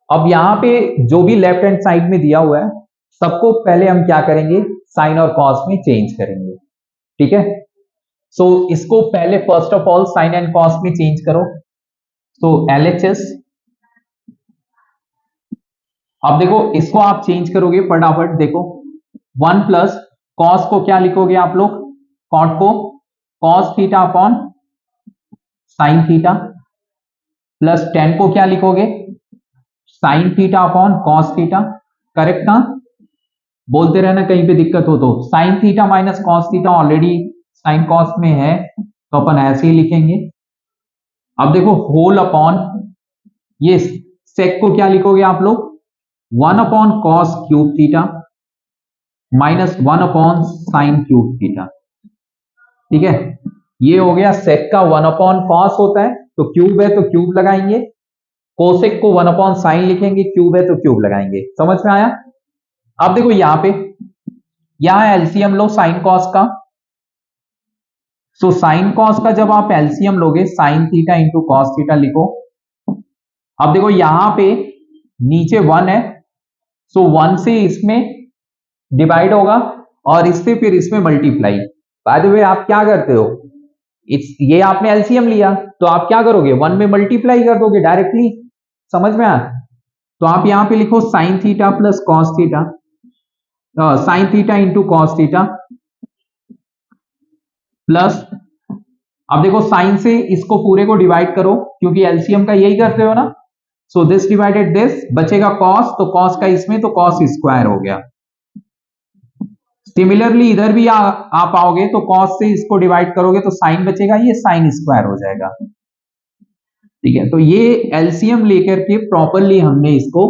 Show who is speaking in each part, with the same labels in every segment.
Speaker 1: अब यहाँ पे जो भी लेफ्ट हैंड साइड में दिया हुआ है सबको पहले हम क्या करेंगे, साइन और कॉस में चेंज करेंगे। ठीक है, सो इसको पहले first of all sine and cos में चेंज करो। सो LHS, अब देखो इसको आप चेंज करोगे फटाफट, देखो 1 प्लस कॉस को क्या लिखोगे आप लोग, कॉट को cos theta upon sine theta, plus 10 को क्या लिखोगे, sine theta upon cos theta. Correct ना, बोलते रहना कहीं पे दिक्कत हो तो। Sine theta minus cos theta already sine cos में है तो अपन ऐसे ही लिखेंगे। अब देखो होल अपॉन, ये सेक को क्या लिखोगे आप लोग, 1 upon cos cube theta minus 1 upon sine cube theta. ठीक है, ये हो गया सेक का 1 अपॉन कॉस होता है तो क्यूब है तो क्यूब लगाएंगे, कोसेक को 1 अपॉन साइन लिखेंगे, क्यूब है तो क्यूब लगाएंगे। समझ में आया। अब देखो यहां पे, यहां एलसीएम लो साइन कॉस का। सो साइन कॉस का जब आप एलसीएम लोगे, sign theta into cos theta लिखो। अब देखो यहां पे नीचे 1 है, सो 1 से इसमें डिवाइड होगा और इससे फिर इसमें मल्टीप्लाई। बाय द वे आप क्या करते हो, ये आपने एलसीएम लिया तो आप क्या करोगे, 1 में मल्टीप्लाई कर दोगे डायरेक्टली। समझ में आया। तो आप यहां पे लिखो sine theta plus cos theta, sign theta into cos theta plus, अब देखो साइन से इसको पूरे को डिवाइड करो क्योंकि एलसीएम का यही करते हो ना। सो दिस डिवाइडेड दिस, बचेगा कॉस, तो कॉस का इसमें तो कॉस स्क्वायर हो गया। सिमिलरली इधर भी आप आओगे तो कॉस से इसको डिवाइड करोगे तो साइन बचेगा, ये साइन स्क्वायर हो जाएगा। ठीक है, तो ये एलसीएम लेकर के प्रॉपरली हमने इसको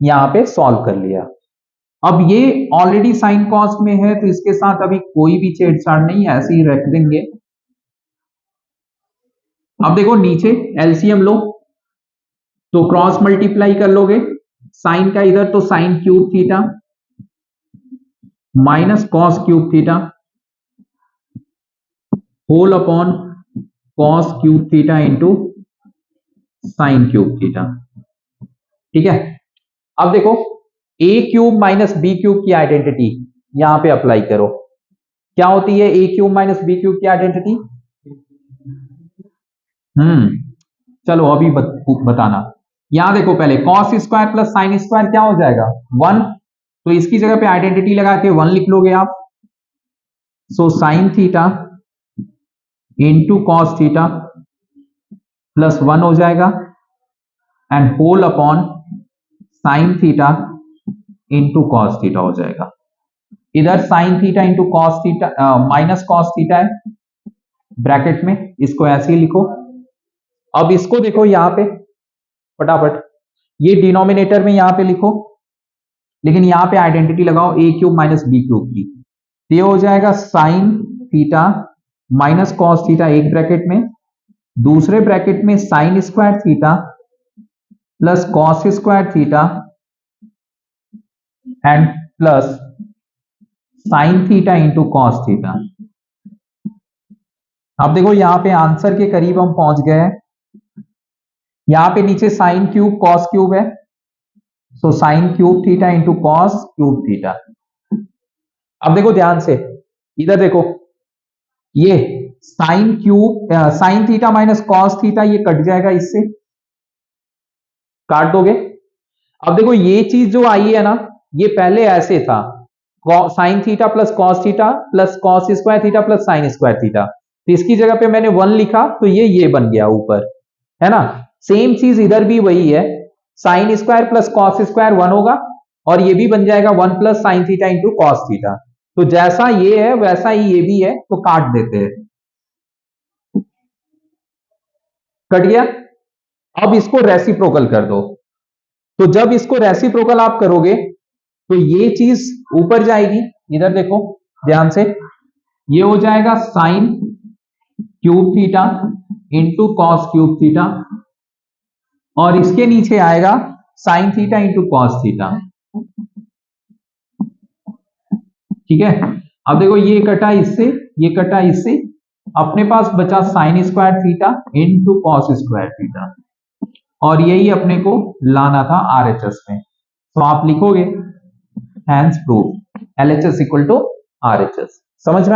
Speaker 1: यहां पे सॉल्व कर लिया। अब ये ऑलरेडी साइन कॉस में है तो इसके साथ अभी कोई भी छेड़छाड़ नहीं, ऐसे ही रख देंगे। अब देखो नीचे एलसीएम लो तो क्रॉस मल्टीप्लाई कर लोगे, साइन का इधर तो sine cube theta minus cos cube theta whole upon cos cube theta into sine cube theta. ठीक है, अब देखो A cube minus B cube की आइडेंटिटी यहां पे अप्लाई करो। क्या होती है A cube minus B cube की आइडेंटिटी? चलो अभी बताना। यहां देखो पहले cos square plus sine square क्या हो जाएगा, 1, तो इसकी जगह पे आइडेंटिटी लगा के 1 लिख लोगे आप। So sine theta into cos theta plus 1 हो जाएगा and whole upon sine theta into cos theta हो जाएगा। इधर sine theta into cos theta minus cos theta है ब्रैकेट में, इसको ऐसे ही लिखो। अब इसको देखो यहां पे फटाफट, ये डिनोमिनेटर में यहां पे लिखो, लेकिन यहां पे आइडेंटिटी लगाओ ए क्यूब माइनस बी क्यूब की। ये हो जाएगा sine theta minus cos theta एक ब्रैकेट में, दूसरे ब्रैकेट में sine square theta plus cos square theta and plus sign theta into cos theta. अब देखो यहां पे आंसर के करीब हम पहुंच गए हैं। यहां पे नीचे साइन क्यूब कॉस क्यूब है, so sine cube theta into cos cube theta. अब देखो ध्यान से, इधर देखो ये sine cube sine theta minus cos theta ये कट जाएगा, इससे काट दोगे। अब देखो ये चीज जो आई है ना, ये पहले ऐसे था sine theta plus cos theta plus cos square theta plus sine square theta, तो इसकी जगह पे मैंने 1 लिखा तो ये बन गया ऊपर, है ना। सेम चीज इधर भी वही है, sine square plus cos square 1 होगा और ये भी बन जाएगा 1 plus sign theta into cos theta. तो जैसा ये है वैसा ही ये भी है, तो काट देते हैं, कट गया। अब इसको रेसिप्रोकल कर दो, तो जब इसको रेसिप्रोकल आप करोगे तो ये चीज ऊपर जाएगी, इधर देखो ध्यान से, ये हो जाएगा sign cube theta into cos cube theta और इसके नीचे आएगा sign theta into cos theta. ठीक है, अब देखो ये कटा इससे, ये कटा इससे, अपने पास बचा sine square theta into cos square theta. और यही अपने को लाना था आरएचएस में। तो आप लिखोगे hence proof LHS equal to RHS। समझ में आया?